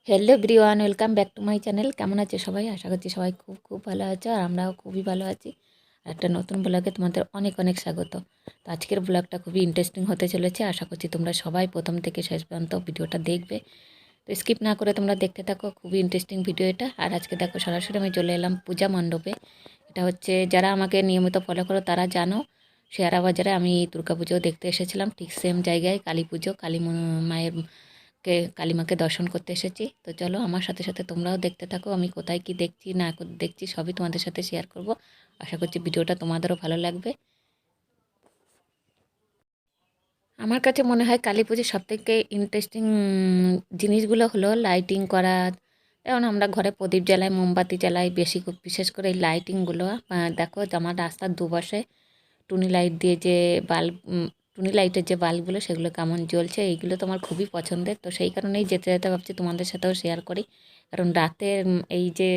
Hello everyone, welcome back to my channel. কেমন আছে সবাই? আশা করছি সবাই খুব খুব ভালো আছে, আর আমরাও খুবই ভালো আছি। একটা নতুন ব্লগে তোমাদের অনেক অনেক স্বাগত। তো আজকের ব্লগটা খুবই ইন্টারেস্টিং হতে চলেছে। আশা করছি তোমরা সবাই প্রথম থেকে শেষ পর্যন্ত ভিডিওটা দেখবে। তো স্কিপ না করে তোমরা দেখতে থাকো, খুবই ইন্টারেস্টিং ভিডিও এটা। আর আজকে দেখো সরাসরি আমি চলে এলাম পূজা মণ্ডপে। এটা হচ্ছে, যারা আমাকে নিয়মিত ফলো করো তারা জানো, শেয়ারা বাজারে আমি দুর্গাপুজো দেখতে এসেছিলাম। ঠিক সেম জায়গায় কালী পুজো, মায়ের কালিমাকে দর্শন করতে এসেছি। তো চলো আমার সাথে সাথে তোমরাও দেখতে থাকো, আমি কোথায় কি দেখছি না দেখছি সবই তোমাদের সাথে শেয়ার করব। আশা করছি ভিডিওটা তোমাদেরও ভালো লাগবে। আমার কাছে মনে হয় কালী পুজোর সবথেকে ইন্টারেস্টিং জিনিসগুলো হলো লাইটিং করা। যেমন আমরা ঘরে প্রদীপ জ্বালাই, মোমবাতি জ্বালাই, বিশেষ করে এই লাইটিংগুলো। দেখো আমার রাস্তার দুপাশে টুনি লাইট দিয়ে যে বাল্ব, টুনি লাইটের যে বাল্বগুলো সেগুলো কেমন জ্বলছে, এইগুলো তো আমার খুবই পছন্দের। তো সেই কারণেই যেতে যেতে ভাবছি তোমাদের সাথেও শেয়ার করি। কারণ রাতের এই যে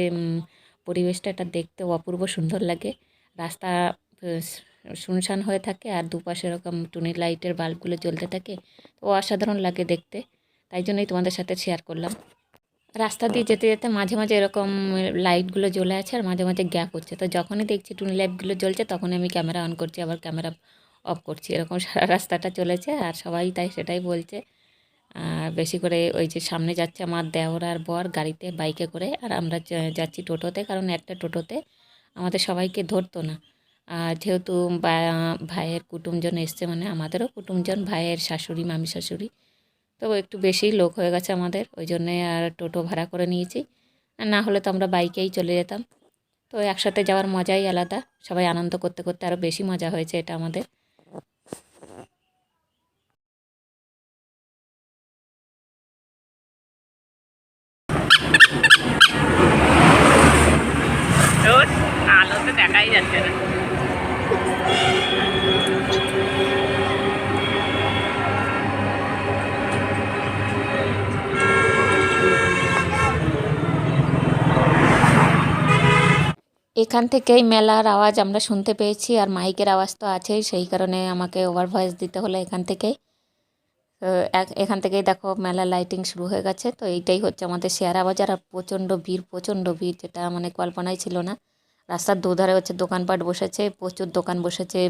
পরিবেশটা, এটা দেখতে অপূর্ব সুন্দর লাগে। রাস্তা শুনশান হয়ে থাকে আর দুপাশে এরকম টুনি লাইটের বাল্বগুলো জ্বলতে থাকে, তো অসাধারণ লাগে দেখতে। তাই জন্যই তোমাদের সাথে শেয়ার করলাম। রাস্তা দিয়ে যেতে যেতে মাঝে মাঝে এরকম লাইটগুলো জ্বলে আছে আর মাঝে মাঝে গ্যাপ হচ্ছে। তো যখনই দেখছি টুনি লাইটগুলো জ্বলছে তখনই আমি ক্যামেরা অন করছি, আবার ক্যামেরা অফ করছি। এরকম সারা রাস্তাটা চলেছে আর সবাই তাই সেটাই বলছে। আর বেশি করে ওই যে সামনে যাচ্ছে আমার দেওর আর বর গাড়িতে, বাইকে করে, আর আমরা যাচ্ছি টোটোতে। কারণ একটা টোটোতে আমাদের সবাইকে ধরতো না। আর যেহেতু ভাইয়ের কুটুমজন এসছে, মানে আমাদেরও কুটুমজন, ভাইয়ের শাশুড়ি, মামি শাশুড়ি, তো একটু বেশি লোক হয়ে গেছে আমাদের, ওই জন্যে আর টোটো ভাড়া করে নিয়েছি। আর না হলে তো আমরা বাইকেই চলে যেতাম। তো একসাথে যাওয়ার মজাই আলাদা, সবাই আনন্দ করতে করতে আরও বেশি মজা হয়েছে এটা আমাদের। আলোতে দেখাই যাচ্ছে না। এখান থেকেই মেলার আওয়াজ আমরা শুনতে পেয়েছি, আর মাইকের আওয়াজ তো আছেই, সেই কারণে আমাকে ওভার ভয়েস দিতে হলো এখান থেকেই। তো এখান থেকেই দেখো মেলা লাইটিং শুরু হয়ে গেছে। তো এইটাই হচ্ছে আমাদের শেয়ারা বাজার, আর প্রচণ্ড ভিড়, যেটা মানে কল্পনাই ছিল না। রাস্তার দুধারে হচ্ছে দোকানপাট বসেছে, প্রচুর দোকান বসেছে।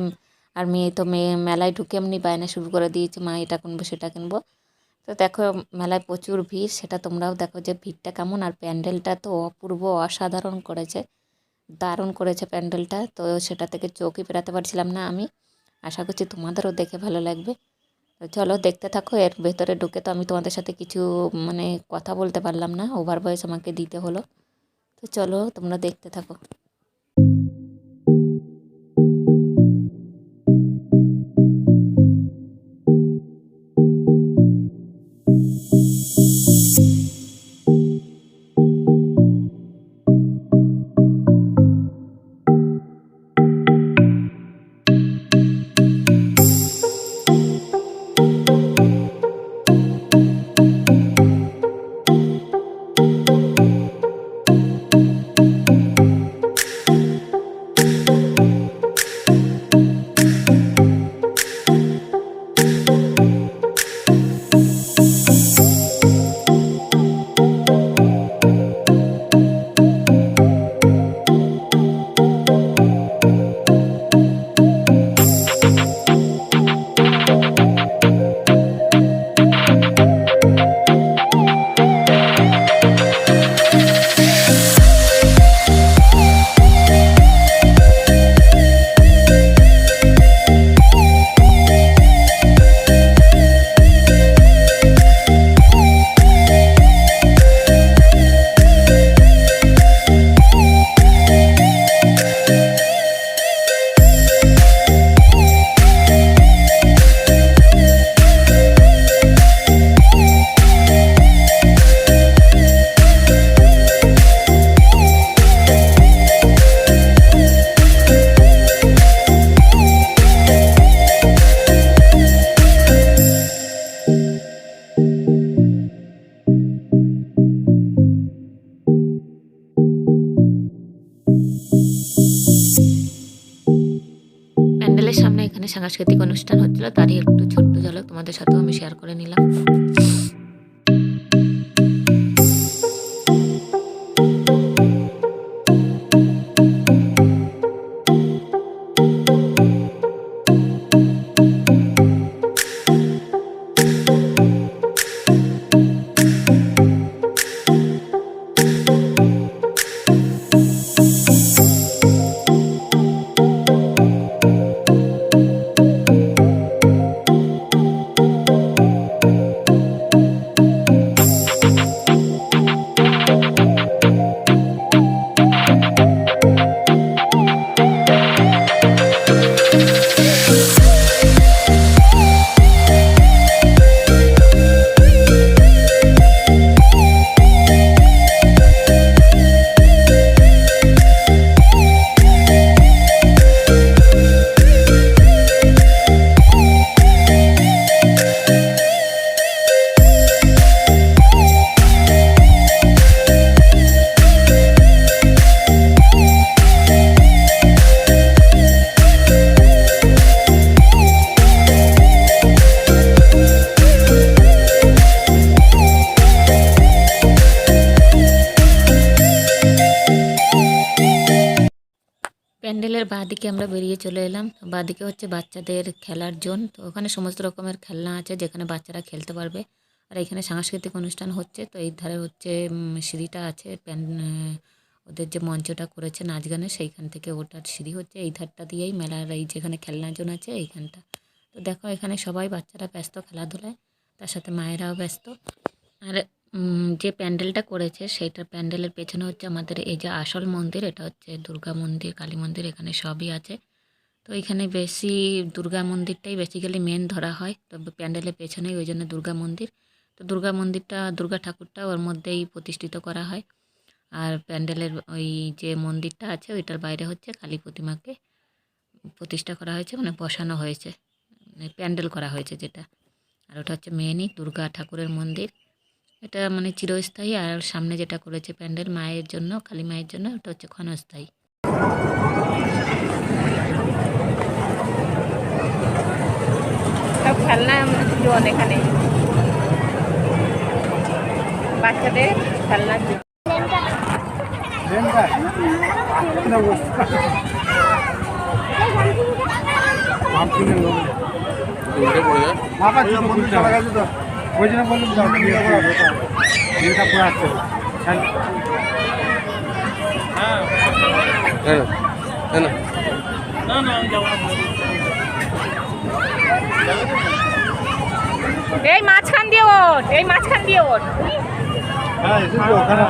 আর মেয়ে মেলায় ঢুকে এমনি বায়না শুরু করে দিয়েছে, মা এটা কিনবো সেটা কিনবো। তো দেখো মেলায় প্রচুর ভিড়, সেটা তোমরাও দেখো যে ভিড়টা কেমন। আর প্যান্ডেলটা তো অপূর্ব অসাধারণ করেছে, দারুণ করেছে প্যান্ডেলটা। তো সেটা থেকে চোখই ফেরাতে পারছিলাম না আমি। আশা করছি তোমাদেরও দেখে ভালো লাগবে। তো চলো দেখতে থাকো। এর ভেতরে ঢুকে তো আমি তোমাদের সাথে কিছু মানে কথা বলতে পারলাম না, ওভার ভয়েস আমাকে দিতে হলো। তো চলো তোমরা দেখতে থাকো। প্যান্ডেলের সামনে এখানে সাংস্কৃতিক অনুষ্ঠান হচ্ছিল, তারই একটু ছোট্ট ঝলক তোমাদের সাথেও আমি শেয়ার করে নিলাম। প্যান্ডেলের বাঁদিকে আমরা বেরিয়ে চলে এলাম। তো বাঁদিকে হচ্ছে বাচ্চাদের খেলার জোন। তো ওখানে সমস্ত রকমের খেলনা আছে যেখানে বাচ্চারা খেলতে পারবে। আর এখানে সাংস্কৃতিক অনুষ্ঠান হচ্ছে। তো এই ধারে হচ্ছে সিঁড়িটা আছে ওদের যে মঞ্চটা করেছে নাচ গানের সেইখান থেকে ওটার সিঁড়ি হচ্ছে এই ধারটা দিয়েই মেলার এই যেখানে খেলনার জোন আছে এইখানটা। তো দেখো এখানে সবাই বাচ্চারা ব্যস্ত খেলাধুলায়, তার সাথে মায়েরাও ব্যস্ত। আর যে প্যান্ডেলটা করেছে সেইটার প্যান্ডেলের পেছনে হচ্ছে আমাদের এই যে আসল মন্দির, এটা হচ্ছে দুর্গা মন্দির, কালী মন্দির, এখানে সবই আছে। তো এখানে বেশি দুর্গা মন্দিরটাই বেসিক্যালি মেন ধরা হয়, তবে প্যান্ডেলের পেছনেই ওই জন্য দুর্গা মন্দির। তো দুর্গা মন্দিরটা, দুর্গা ঠাকুরটা ওর মধ্যেই প্রতিষ্ঠিত করা হয়। আর প্যান্ডেলের ওই যে মন্দিরটা আছে ওইটার বাইরে হচ্ছে কালী প্রতিমাকে প্রতিষ্ঠা করা হয়েছে, মানে বসানো হয়েছে, মানে প্যান্ডেল করা হয়েছে যেটা। আর ওটা হচ্ছে মেনই দুর্গা ঠাকুরের মন্দির, এটা মানে চিরস্থায়ী। আর সামনে যেটা করেছে প্যান্ডেল মায়ের জন্য, কালী মায়ের জন্য, ওটা হচ্ছে ক্ষণস্থায়ী। সব খেলনা জোন, এখানে বাচ্চাদের খেলনা জোন। ওই জন্য বললাম এটা পুরো আছে। এই মাঝখান দিয়ে ওঠ, এই মাঝখান দিয়ে ওঠ। হ্যাঁ ওখানে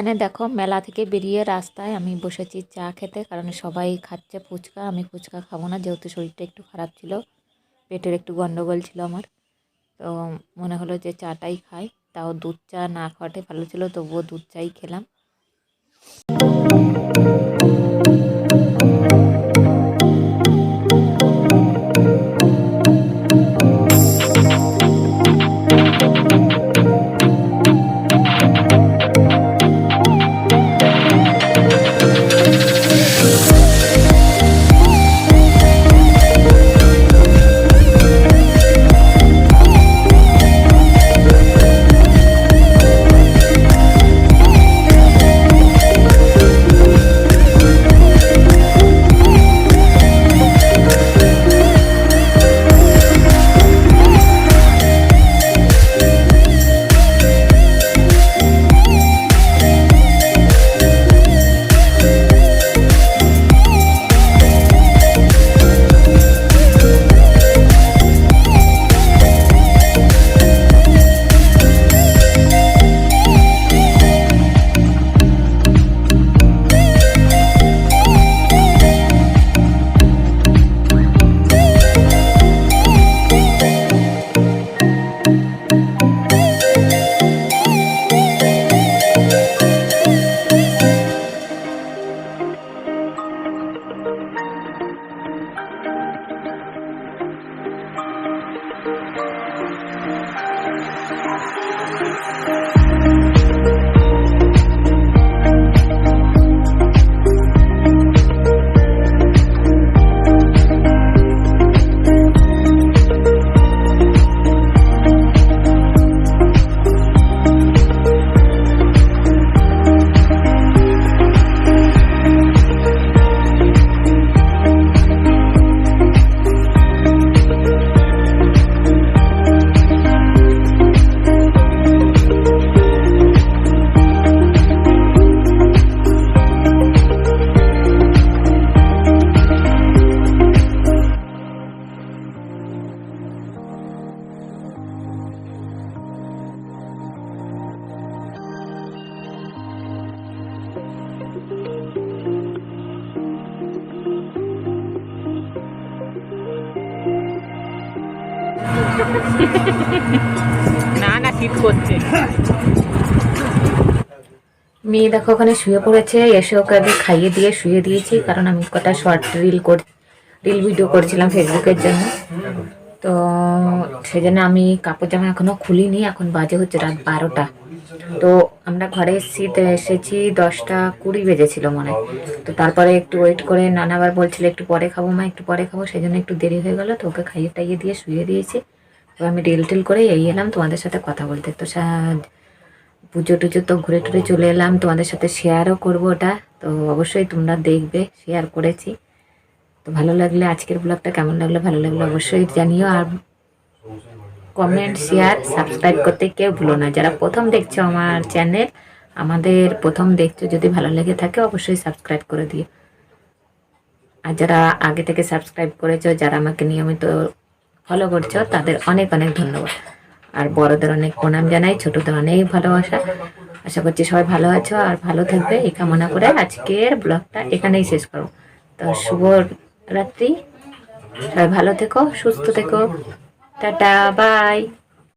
এখানে দেখো মেলা থেকে বেরিয়ে রাস্তায় আমি বসেছি চা খেতে, কারণ সবাই খাচ্ছে ফুচকা। আমি ফুচকা খাবো না, যেহেতু শরীরটা একটু খারাপ ছিল, পেটের একটু গন্ডগোল ছিল আমার। তো মনে হলো যে চাটাই খাই। তাও দুধ চা না খাওয়াটাই ভালো ছিল, তবুও দুধ চাই খেলাম। না না শীত করছে। মেয়ে দেখো ওখানে শুয়ে পড়েছে, এসে ওকে আগে খাইয়ে দিয়ে শুয়ে দিয়েছি, কারণ আমি কটা শর্ট রিল ভিডিও করছিলাম ফেসবুকের জন্য। তো সেই জন্য আমি কাপড় জামা এখনো খুলিনি, এখন বাজে হচ্ছে রাত 12টা। তো আমরা ঘরে এসেছি 10টা 20 বেজেছিল মনে হয়। তো তারপরে একটু ওয়েট করে নানা আবার বলছিল একটু পরে খাবো মা, একটু পরে খাবো, সেই জন্য একটু দেরি হয়ে গেল। তো ওকে খাইয়ে টাইয়ে দিয়ে শুয়ে দিয়েছি। তো আমি টিল করে এই এলাম তোমাদের সাথে কথা বলতে। তো পুজো টুজো তো ঘুরে টুরে চলে এলাম, তোমাদের সাথে শেয়ারও করবো ওটা। তো অবশ্যই তোমরা দেখবে, শেয়ার করেছি। তো ভালো লাগলে আজকের ব্লগটা কেমন লাগলো, ভালো লাগলো অবশ্যই জানিও। আর কমেন্ট শেয়ার সাবস্ক্রাইব করতে কেউ ভুলো না। যারা প্রথম দেখছো আমার চ্যানেল, আমাদের প্রথম দেখছো, যদি ভালো লেগে থাকে অবশ্যই সাবস্ক্রাইব করে দিও। আর যারা আগে থেকে সাবস্ক্রাইব করেছো, যারা আমাকে নিয়মিত ফলো করছো, তাদের অনেক অনেক ধন্যবাদ। আর বড়দের অনেক প্রণাম জানাই, ছোটদের অনেক ভালোবাসা। আশা করছি সবাই ভালো আছো আর ভালো থাকবে, এই কামনা করে আজকের ব্লগটা এখানেই শেষ করো। তো শুভ রাত্রি, সবাই ভালো থেকো, সুস্থ থেকো, টাটা বাই।